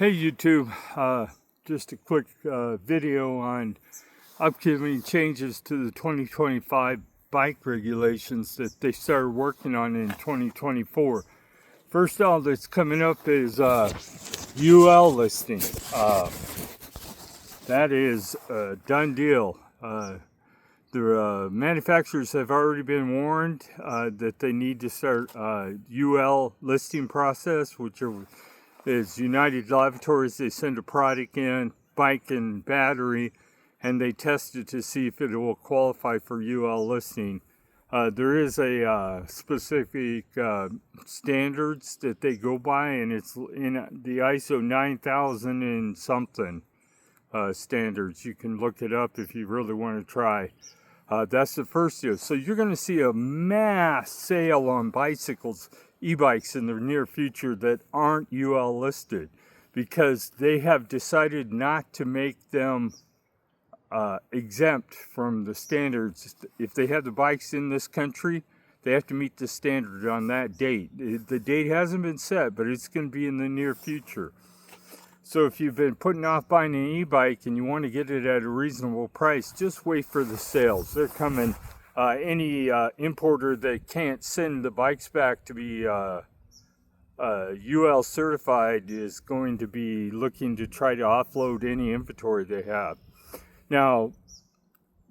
Hey YouTube, just a quick video on upcoming changes to the 2025 bike regulations that they started working on in 2024. First all that's coming up is UL listing. That is a done deal. The manufacturers have already been warned that they need to start UL listing process, which is United Laboratories. They send a product in, bike and battery, and they test it to see if it will qualify for UL listing. There is a specific standards that they go by, and it's in the ISO 9000 and something standards. You can look it up if you really want to try. That's the first deal. So you're going to see a mass sale on bicycles, e-bikes in the near future that aren't UL listed, because they have decided not to make them exempt from the standards. If they have the bikes in this country, they have to meet the standard on that date. The date hasn't been set, but it's going to be in the near future. So if you've been putting off buying an e-bike and you want to get it at a reasonable price, just wait for the sales. They're coming. Any importer that can't send the bikes back to be UL certified is going to be looking to try to offload any inventory they have. Now,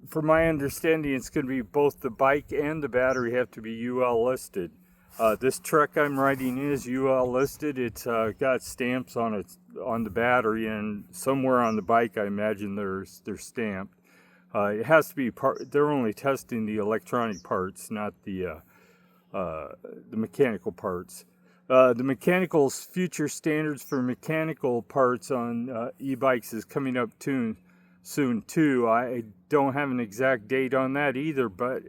from my understanding, it's going to be both the bike and the battery have to be UL listed. This Trek I'm riding is UL listed. It's got stamps on it, on the battery, and somewhere on the bike I imagine they're stamped. It has to be they're only testing the electronic parts, not the mechanical parts. The mechanical's future standards for mechanical parts on e-bikes is coming up soon too. I don't have an exact date on that either, but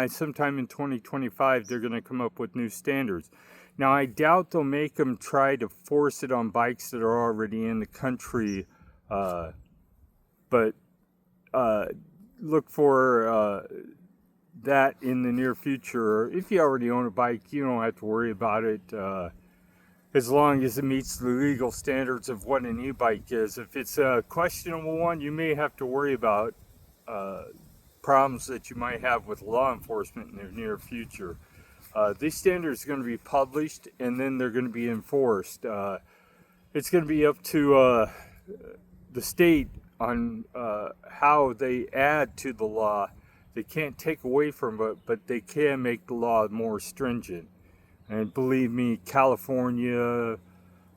sometime in 2025 they're going to come up with new standards. Now I doubt they'll make them try to force it on bikes that are already in the country, but look for that in the near future. If you already own a bike, you don't have to worry about it, as long as it meets the legal standards of what an e-bike is. If it's a questionable one, you may have to worry about problems that you might have with law enforcement in the near future. These standards are going to be published, and then they're going to be enforced. It's going to be up to the state on how they add to the law. They can't take away from it, but they can make the law more stringent. And believe me, California,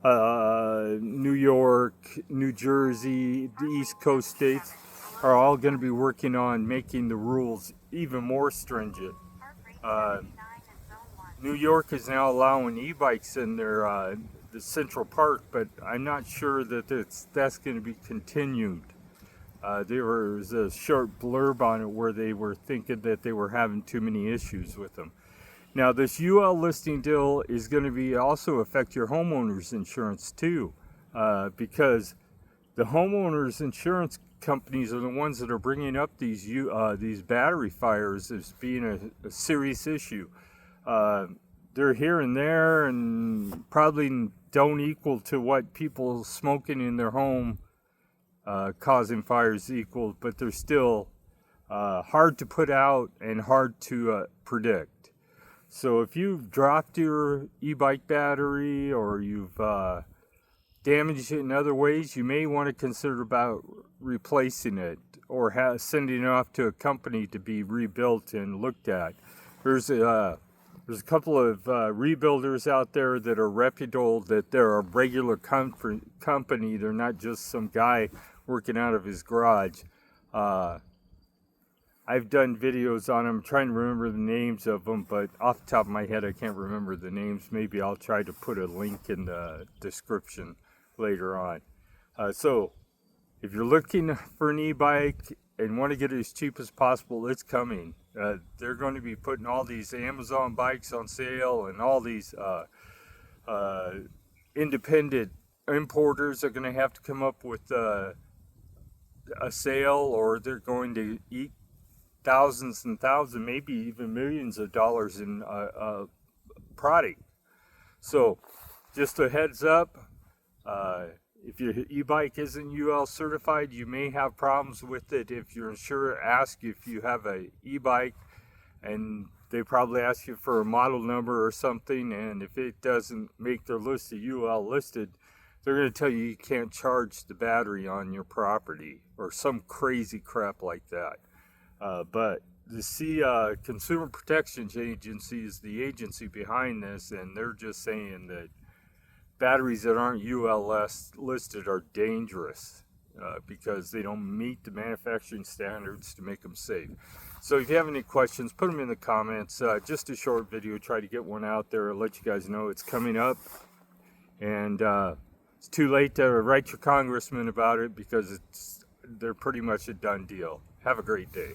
New York, New Jersey, the East Coast states are all going to be working on making the rules even more stringent. New York is now allowing e-bikes in their the Central Park, but I'm not sure that that's going to be continued. There was a short blurb on it where they were thinking that they were having too many issues with them. Now, this UL listing deal is going to be also affect your homeowner's insurance too, because the homeowners insurance companies are the ones that are bringing up these battery fires as being a serious issue. They're here and there, and probably don't equal to what people smoking in their home causing fires equal, but they're still hard to put out and hard to predict. So if you've dropped your e-bike battery or you've damaged it in other ways, you may want to consider about replacing it or sending it off to a company to be rebuilt and looked at. There's a couple of rebuilders out there that are reputable, that they're a regular company. They're not just some guy working out of his garage. I've done videos on them, trying to remember the names of them, but off the top of my head I can't remember the names. Maybe I'll try to put a link in the description later on. So if you're looking for an e-bike and want to get it as cheap as possible, it's coming. They're going to be putting all these Amazon bikes on sale, and all these independent importers are going to have to come up with a sale, or they're going to eat thousands and thousands, maybe even millions of dollars in product. So just a heads up, if your e-bike isn't UL certified, you may have problems with it if your insurer asks you if you have a e-bike, and they probably ask you for a model number or something, and if it doesn't make their list of UL listed, they're going to tell you you can't charge the battery on your property or some crazy crap like that. But the Consumer Protection Agency is the agency behind this, and they're just saying that batteries that aren't UL listed are dangerous because they don't meet the manufacturing standards to make them safe. So if you have any questions, put them in the comments. Just a short video, try to get one out there, let you guys know it's coming up. And it's too late to write your congressman about it because they're pretty much a done deal. Have a great day.